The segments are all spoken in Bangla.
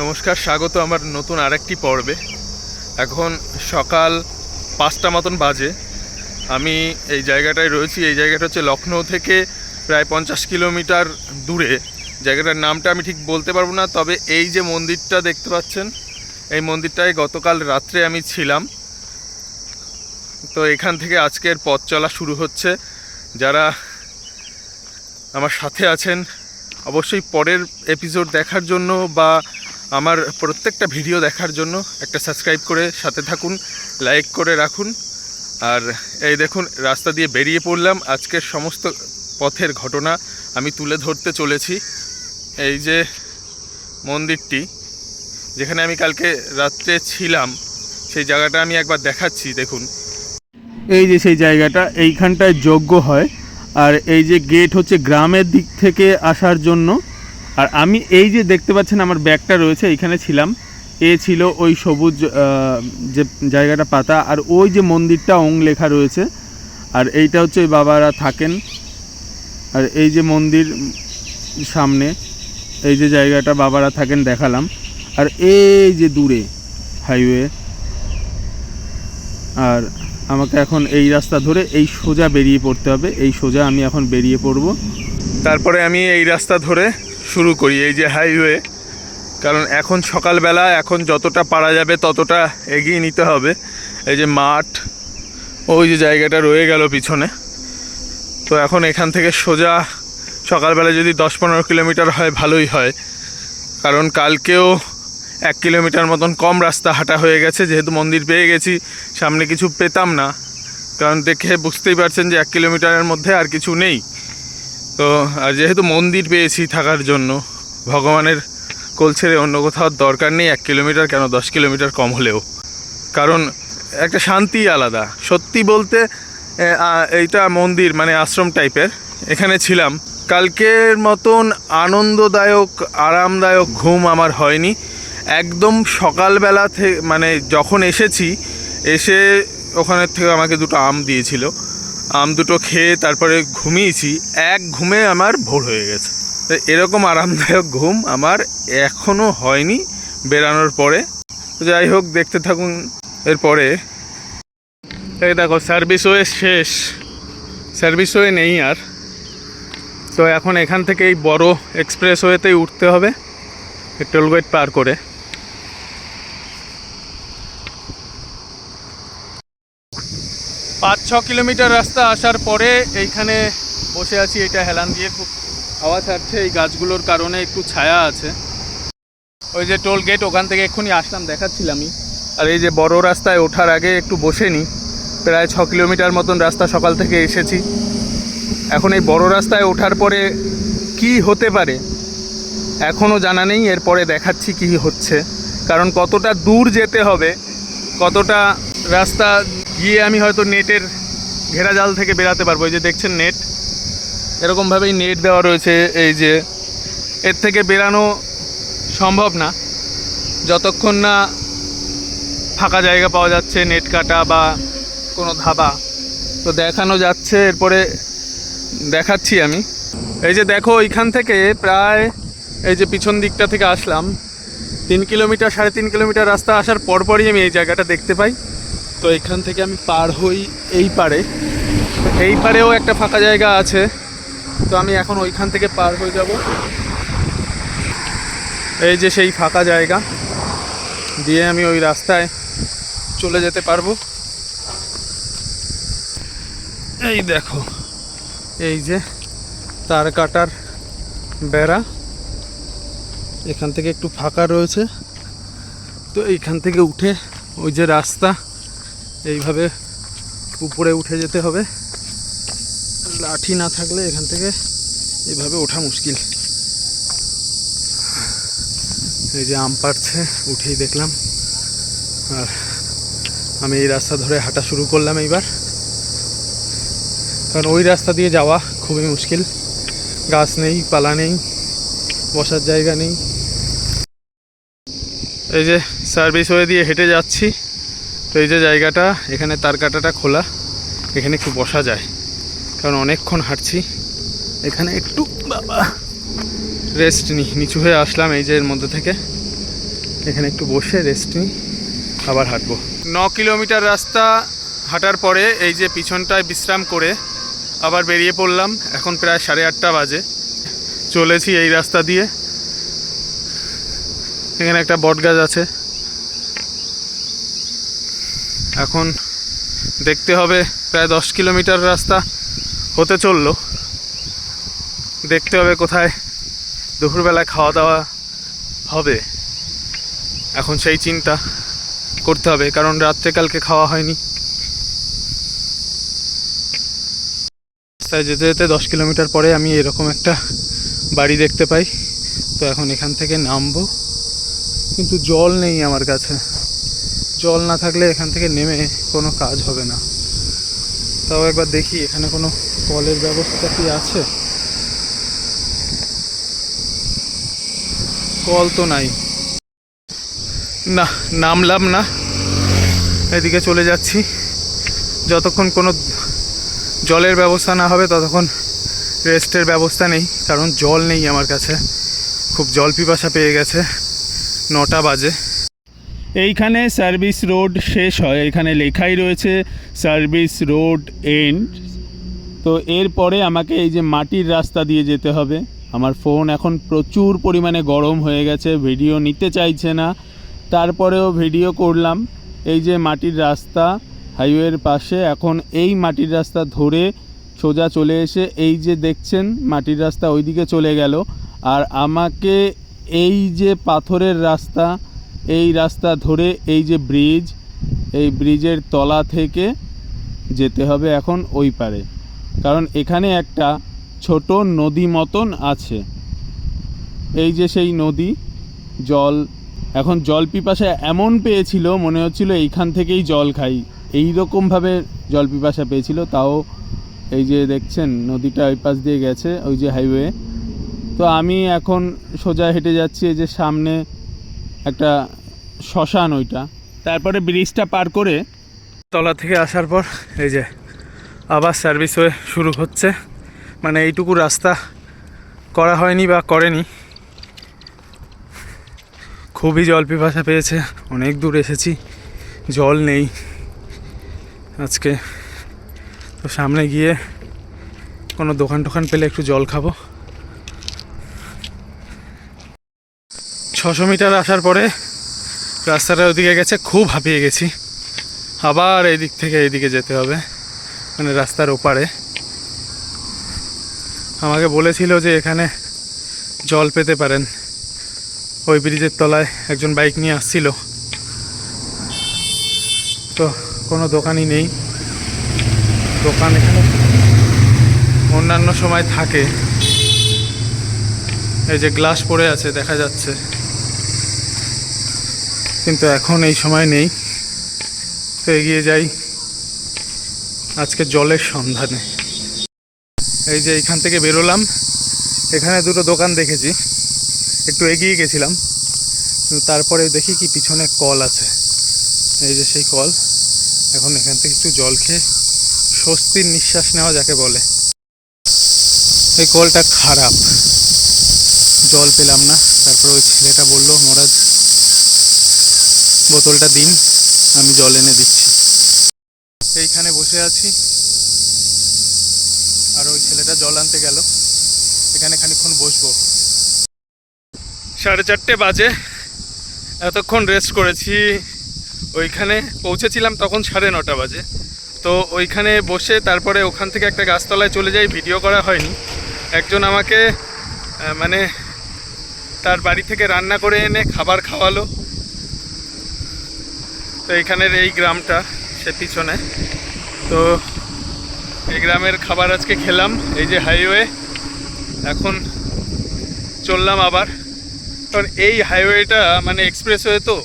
নমস্কার, স্বাগত আমার নতুন আরেকটি পর্বে। এখন সকাল 5টা মতন বাজে। আমি এই জায়গাটায় রয়েছি। এই জায়গাটা হচ্ছে লখনৌ থেকে প্রায় 50 কিলোমিটার দূরে। জায়গাটার নামটা আমি ঠিক বলতে পারবো না, তবে এই যে মন্দিরটা দেখতে পাচ্ছেন, এই মন্দিরটায় গতকাল রাত্রে আমি ছিলাম। তো এখান থেকে আজকের পথ চলা শুরু হচ্ছে। যারা আমার সাথে আছেন অবশ্যই পরের এপিসোড দেখার জন্য বা আমার প্রত্যেকটা ভিডিও দেখার জন্য একটা সাবস্ক্রাইব করে সাথে থাকুন, লাইক করে রাখুন। আর এই দেখুন, রাস্তা দিয়ে বেরিয়ে পড়লাম। আজকের সমস্ত পথের ঘটনা আমি তুলে ধরতে চলেছি। এই যে মন্দিরটি, যেখানে আমি কালকে রাত্রে ছিলাম, সেই জায়গাটা আমি একবার দেখাচ্ছি। দেখুন, এই যে সেই জায়গাটা, এইখানটায় যজ্ঞ হয়। আর এই যে গেট হচ্ছে গ্রামের দিক থেকে আসার জন্য। আর আমি এই যে দেখতে পাচ্ছেন আমার ব্যাগটা রয়েছে, এইখানে ছিলাম। এ ছিল ওই সবুজ যে জায়গাটা পাতা, আর ওই যে মন্দিরটা ওং লেখা রয়েছে। আর এইটা হচ্ছে ওই বাবারা থাকেন। আর এই যে মন্দির সামনে এই যে জায়গাটা বাবারা থাকেন দেখালাম। আর এই যে দূরে হাইওয়ে। আর আমাকে এখন এই রাস্তা ধরে এই সোজা বেরিয়ে পড়তে হবে। এই সোজা আমি এখন বেরিয়ে পড়ব। তারপরে আমি এই রাস্তা ধরে শুরু করি, এই যে হাইওয়ে। কারণ এখন সকালবেলা, এখন যতটা পারা যাবে ততটা এগিয়ে নিতে হবে। এই যে মাঠ, ওই যে জায়গাটা রয়ে গেল পিছনে। তো এখন এখান থেকে সোজা সকালবেলা যদি 10-15 কিলোমিটার হয় ভালোই হয়। কারণ কালকেও 1 কিলোমিটার মতন কম রাস্তা হাঁটা হয়ে গেছে, যেহেতু মন্দির পেয়ে গেছি। সামনে কিছু পেতাম না, কারণ দেখে বুঝতেই পারছেন যে 1 কিলোমিটারের মধ্যে আর কিছু নেই। তো আর যেহেতু মন্দির পেয়েছি থাকার জন্য, ভগবানের কোল ছেড়ে অন্য কোথাও দরকার নেই 1 কিলোমিটার, কেন 10 কিলোমিটার কম হলেও। কারণ একটা শান্তি আলাদা। সত্যি বলতে এইটা মন্দির মানে আশ্রম টাইপের। এখানে ছিলাম, কালকের মতন আনন্দদায়ক আরামদায়ক ঘুম আমার হয়নি। একদম সকালবেলা থেকে, মানে যখন এসেছি, এসে ওখানের থেকে আমাকে 2টো আম দিয়েছিল। আম 2টো খেয়ে তারপরে ঘুমিয়েছি। এক ঘুমে আমার ভোর হয়ে গেছে। তো এরকম আরামদায়ক ঘুম আমার এখনও হয়নি বেরানোর পরে। যাই হোক, দেখতে থাকুন। এরপরে এই দেখো, সার্ভিস ওয়ে শেষ, সার্ভিস ওয়ে নেই আর। তো এখন এখান থেকে এই বড় এক্সপ্রেস ওয়েতেই উঠতে হবে, টোলগেট পার করে। পাঁচ 6 কিলোমিটার রাস্তা আসার পরে এইখানে বসে আছি। এটা হেলান দিয়ে খুব হাওয়া ছাড়ছে, এই গাছগুলোর কারণে একটু ছায়া আছে। ওই যে টোল গেট, ওখান থেকে এক্ষুনি আসলাম, দেখাচ্ছিলামই। আর এই যে বড় রাস্তায় ওঠার আগে একটু বসে নিই। প্রায় 6 কিলোমিটার মতন রাস্তা সকাল থেকে এসেছি। এখন এই বড় রাস্তায় ওঠার পরে কি হতে পারে এখনও জানা নেই। এরপরে দেখাচ্ছি কি হচ্ছে, কারণ কতটা দূর যেতে হবে, কতটা রাস্তা গিয়ে আমি হয়তো নেটের ঘেরাজাল থেকে বেরাতে পারবো। এই যে দেখছেন নেট, এরকমভাবেই নেট দেওয়া রয়েছে। এই যে এর থেকে বেরানো সম্ভব না যতক্ষণ না ফাঁকা জায়গা পাওয়া যাচ্ছে, নেট কাটা বা কোনো ধাবা। তো দেখানো যাচ্ছে, এরপরে দেখাচ্ছি আমি। এই যে দেখো, এইখান থেকে প্রায় এই যে পিছন দিকটা থেকে আসলাম, 3 কিলোমিটার 3.5 কিলোমিটার রাস্তা আসার পরপরই আমি এই জায়গাটা দেখতে পাই। তো এইখান থেকে আমি পার হই এই পারে। এই পারেও একটা ফাঁকা জায়গা আছে, তো আমি এখন ওইখান থেকে পার হয়ে যাব। এই যে সেই ফাঁকা জায়গা দিয়ে আমি ওই রাস্তায় চলে যেতে পারবো। এই দেখো, এই যে তার কাটার বেড়া, এখান থেকে একটু ফাঁকা রয়েছে। তো এইখান থেকে উঠে ওই যে রাস্তা, এইভাবে উপরে উঠে যেতে হবে। লাঠি না থাকলে এখান থেকে এইভাবে ওঠা মুশকিল। এই যে আম পাড়ছে, উঠেই দেখলাম। আর আমি এই রাস্তা ধরে হাঁটা শুরু করলাম এইবার, কারণ ওই রাস্তা দিয়ে যাওয়া খুবই মুশকিল। গাছ নেই, পালা নেই, বসার জায়গা নেই। এই যে সার্ভিস ওয়ে দিয়ে হেঁটে যাচ্ছি। তো এই যে জায়গাটা, এখানে তার কাটাটা খোলা, এখানে একটু বসা যায়, কারণ অনেকক্ষণ হাঁটছি। এখানে একটু বাবা রেস্ট নিই, নিচু হয়ে আসলাম এই যে এর মধ্যে থেকে। এখানে একটু বসে রেস্ট নিই, আবার হাঁটবো। 9 কিলোমিটার রাস্তা হাঁটার পরে এই যে পিছনটায় বিশ্রাম করে আবার বেরিয়ে পড়লাম। এখন প্রায় 8:30 বাজে। চলেছি এই রাস্তা দিয়ে। এখানে একটা বট গাছ আছে। এখন দেখতে হবে, প্রায় 10 কিলোমিটার রাস্তা হতে চললো। দেখতে হবে কোথায় দুপুরবেলায় খাওয়া দাওয়া হবে। এখন সেই চিন্তা করতে হবে, কারণ রাত্রে কালকে খাওয়া হয়নি। রাস্তায় যেতে যেতে 10 কিলোমিটার পরে আমি এরকম একটা বাড়ি দেখতে পাই। তো এখন এখান থেকে নামবো, কিন্তু জল নেই আমার কাছে। জল না থাকলে এখান থেকে নেমে কোনো কাজ হবে না। তাও একবার দেখি এখানে কোনো কলের ব্যবস্থা কি আছে। কল তো নাই। না, নামলাম না, এদিকে চলে যাচ্ছি। যতক্ষণ কোনো জলের ব্যবস্থা না হবে ততক্ষণ রেস্টের ব্যবস্থা নেই, কারণ জল নেই আমার কাছে। খুব জল পিপাসা পেয়ে গেছে। 9টা বাজে। এইখানে সার্ভিস রোড শেষ হয়, এখানে লেখাই রয়েছে সার্ভিস রোড এন্ড। তো এরপরে আমাকে এই যে মাটির রাস্তা দিয়ে যেতে হবে। আমার ফোন এখন প্রচুর পরিমাণে গরম হয়ে গেছে, ভিডিও নিতে চাইছে না। তারপরেও ভিডিও করলাম। এই যে মাটির রাস্তা হাইওয়ের পাশে, এখন এই মাটির রাস্তা ধরে সোজা চলে এসে এই যে দেখছেন মাটির রাস্তা ওইদিকে চলে গেল। আর আমাকে এই যে পাথরের রাস্তা, এই রাস্তা ধরে এই যে ব্রিজ, এই ব্রিজের তলা থেকে যেতে হবে এখন ওই পারে। কারণ এখানে একটা ছোট নদী মতন আছে। এই যে সেই নদী, জল এখন জল পিপাসা এমন পেয়েছিল মনে হচ্ছিল এইখান থেকেই জল খাই, এই রকমভাবে জল পিপাসা পেয়েছিল। তাও এই যে দেখছেন নদীটা ওই পাশ দিয়ে গেছে, ওই যে হাইওয়ে। তো আমি এখন সোজা হেঁটে যাচ্ছি। এই যে সামনে একটা শ্মশান, ওইটা। তারপরে ব্রিজটা পার করে তলা থেকে আসার পর এই যে আবার সার্ভিস ওয়ে শুরু হচ্ছে। মানে এইটুকু রাস্তা করা হয়নি বা করেনি। খুবই জল পিপাসা পেয়েছে, অনেক দূর এসেছি, জল নেই আজকে। তো সামনে গিয়ে কোনো দোকান টোকান পেলে একটু জল খাবো। 600 মিটার আসার পরে রাস্তাটা ওদিকে গেছে, খুব হাঁপিয়ে গেছি। আবার এই দিক থেকে এইদিকে যেতে হবে, মানে রাস্তার ওপারে। আমাকে বলেছিল যে এখানে জল পেতে পারেন। ওই ব্রিজের তলায় একজন বাইক নিয়ে আসছিল, তো কোনো দোকানই নেই। দোকান এখানে অন্যান্য সময় থাকে। এই যে গ্লাস পড়ে আছে দেখা যাচ্ছে, কিন্তু এখন এই সময় নেই। তো এগিয়ে যাই আজকে জলের সন্ধানে। এই যে এইখান থেকে বেরোলাম, এখানে দুটো দোকান দেখেছি, একটু এগিয়ে গেছিলাম, কিন্তু তারপরে দেখি কি পিছনে কল আছে। এই যে সেই কল। এখন এখান থেকে একটু জল খেয়ে স্বস্তির নিঃশ্বাস নেওয়া যাকে বলে। এই কলটা খারাপ, জল পেলাম না। তারপর ওই ছেলেটা বললো, মহারাজ বোতলটা দিন, আমি জল এনে দিচ্ছি। এইখানে বসে আছি, আর ওই ছেলেটা জল আনতে গেল। এখানে খানিকক্ষণ বসবো। 4:30 বাজে। এতক্ষণ রেস্ট করেছি। ওইখানে পৌঁছেছিলাম তখন 9:30 বাজে। তো ওইখানে বসে তারপরে ওখান থেকে একটা গাছতলায় চলে যাই। ভিডিও করা হয়নি। একজন আমাকে মানে তার বাড়ি থেকে রান্না করে এনে খাবার খাওয়ালো। তো এইখানের এই গ্রামটা সে পিছনে, তো এই গ্রামের খাবার আজকে খেলাম। এই যে হাইওয়ে, এখন চললাম আবার। কারণ এই হাইওয়েটা মানে এক্সপ্রেসওয়ে, তো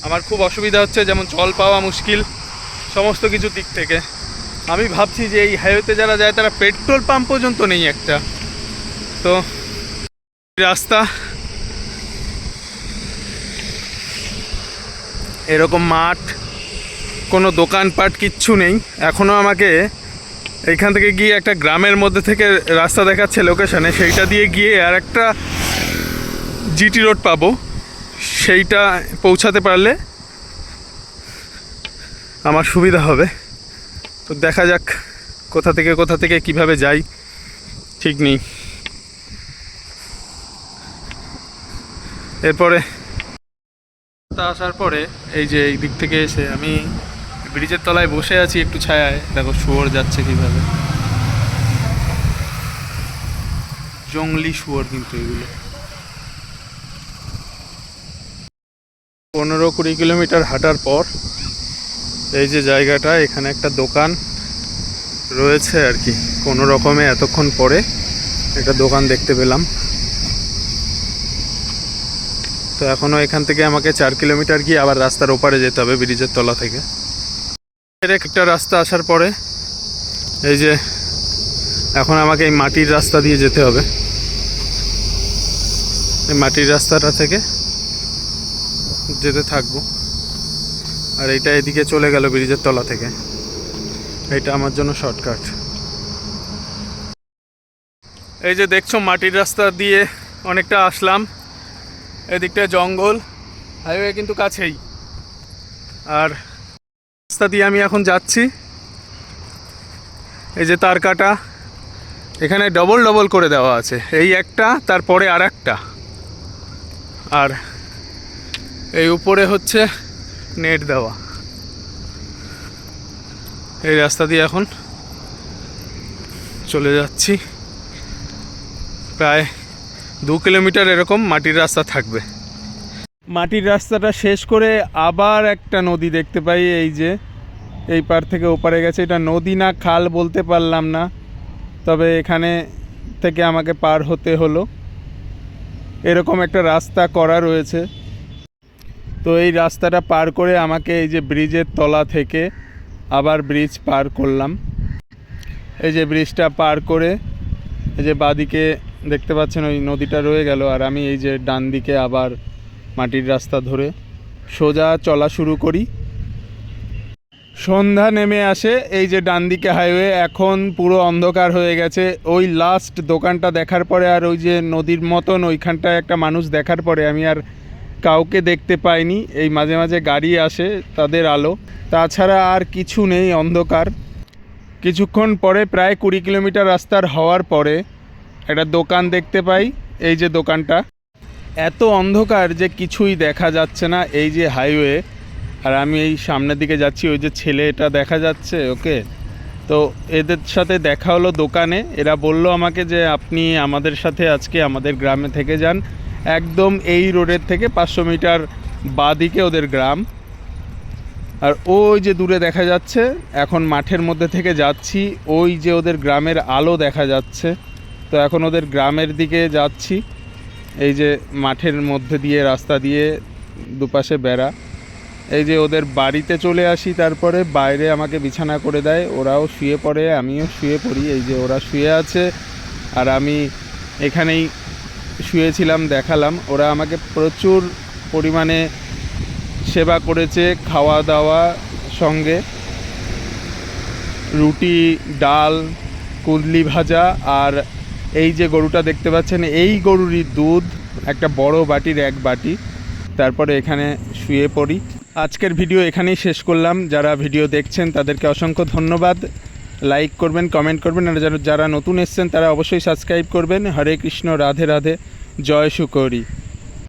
আমার খুব অসুবিধা হচ্ছে, যেমন জল পাওয়া মুশকিল সমস্ত কিছু দিক থেকে। আমি ভাবছি যে এই হাইওয়েতে যারা যায় তারা পেট্রোল পাম্প পর্যন্ত নেই একটা। তো রাস্তা এরকম, মাঠ, কোনো দোকানপাট কিচ্ছু নেই। এখনও আমাকে এইখান থেকে গিয়ে একটা গ্রামের মধ্যে থেকে রাস্তা দেখাচ্ছে লোকেশানে, সেইটা দিয়ে গিয়ে আর একটা জিটি রোড পাবো। সেইটা পৌঁছাতে পারলে আমার সুবিধা হবে। তো দেখা যাক কোথা থেকে কিভাবে যাই, ঠিক নেই। এরপরে আসার পরে এই যে এই দিক থেকে এসে আমি ব্রিজের তলায় বসে আছি একটু ছায়ায়। দেখো শুয়োর যাচ্ছে কিভাবে, জংলি শুয়োর কিন্তু এগুলো। 15-20 কিলোমিটার হাঁটার পর এই যে জায়গাটা, এখানে একটা দোকান রয়েছে আর কি। কোনো রকমে এতক্ষণ পরে একটা দোকান দেখতে পেলাম। তো এখনও এখান থেকে আমাকে 4 কিলোমিটার গিয়ে আবার রাস্তার ওপারে যেতে হবে ব্রিজের তলা থেকে। এর একটা রাস্তা আসার পরে এই যে এখন আমাকে এই মাটির রাস্তা দিয়ে যেতে হবে। এই মাটির রাস্তাটা থেকে যেতে থাকবো। আর এইটা এদিকে চলে গেল ব্রিজের তলা থেকে, এইটা আমার জন্য শর্টকাট। এই যে দেখছো মাটির রাস্তা দিয়ে অনেকটা আসলাম, এদিকটা জঙ্গল, হাইওয়ে কিন্তু কাছেই। আর রাস্তা দিয়ে আমি এখন যাচ্ছি, এই যে তার কাটা, এখানে ডবল ডবল করে দেওয়া আছে, এই একটা তারপরে আর একটা, আর এই উপরে হচ্ছে নেট দেওয়া। এই রাস্তা দিয়ে এখন চলে যাচ্ছি, প্রায় 2 কিলোমিটার এরকম মাটির রাস্তা থাকবে। মাটির রাস্তাটা শেষ করে আবার একটা নদী দেখতে পাই, এই যে এই পার থেকে ওপারে গেছে। এটা নদী না খাল বলতে পারলাম না, তবে এখানে থেকে আমাকে পার হতে হলো। এরকম একটা রাস্তা করা রয়েছে। তো এই রাস্তাটা পার করে আমাকে এই যে ব্রিজের তলা থেকে আবার ব্রিজ পার করলাম। এই যে ব্রিজটা পার করে এই যে বাঁদিকে দেখতে পাচ্ছেন ওই নদীটা রয়ে গেল, আর আমি এই যে ডান দিকে আবার মাটির রাস্তা ধরে সোজা চলা শুরু করি। সন্ধ্যা নেমে আসে, এই যে ডান দিকে হাইওয়ে, এখন পুরো অন্ধকার হয়ে গেছে। ওই লাস্ট দোকানটা দেখার পরে আর ওই যে নদীর মতন ওইখানটায় একটা মানুষ দেখার পরে আমি আর কাউকে দেখতে পাইনি। এই মাঝে মাঝে গাড়ি আসে, তাদের আলো, তাছাড়া আর কিছু নেই, অন্ধকার। কিছুক্ষণ পরে প্রায় 20 কিলোমিটার রাস্তার হওয়ার পরে একটা দোকান দেখতে পাই। এই যে দোকানটা, এত অন্ধকার যে কিছুই দেখা যাচ্ছে না। এই যে হাইওয়ে, আর আমি এই সামনের দিকে যাচ্ছি, ওই যে ছেলেটা দেখা যাচ্ছে ওকে, তো এদের সাথে দেখা হলো দোকানে। এরা বলল আমাকে যে আপনি আমাদের সাথে আজকে আমাদের গ্রামে থেকে যান, একদম এই রোডের থেকে 500 মিটার বাঁদিকে ওদের গ্রাম। আর ওই যে দূরে দেখা যাচ্ছে, এখন মাঠের মধ্যে থেকে যাচ্ছি, ওই যে ওদের গ্রামের আলো দেখা যাচ্ছে। তো এখন ওদের গ্রামের দিকে যাচ্ছি, এই যে মাঠের মধ্যে দিয়ে রাস্তা দিয়ে দুপাশে বেড়া। এই যে ওদের বাড়িতে চলে আসি, তারপরে বাইরে আমাকে বিছানা করে দেয়, ওরাও শুয়ে পড়ে, আমিও শুয়ে পড়ি। এই যে ওরা শুয়ে আছে আর আমি এখানেই শুয়েছিলাম, দেখালাম। ওরা আমাকে প্রচুর পরিমাণে সেবা করেছে, খাওয়া দাওয়া, সঙ্গে রুটি, ডাল, কুঁদলি ভাজা, আর এই যে গরুটা দেখতে পাচ্ছেন, এই গরুরই দুধ একটা বড় বাটির 1 বাটি। তারপরে এখানে শুয়ে পড়ি। আজকের ভিডিও এখানেই শেষ করলাম। যারা ভিডিও দেখছেন তাদেরকে অসংখ্য ধন্যবাদ। লাইক করবেন, কমেন্ট করবেন, আর যারা নতুন এসছেন তারা অবশ্যই সাবস্ক্রাইব করবেন। হরে কৃষ্ণ, রাধে রাধে, জয় শুকরি।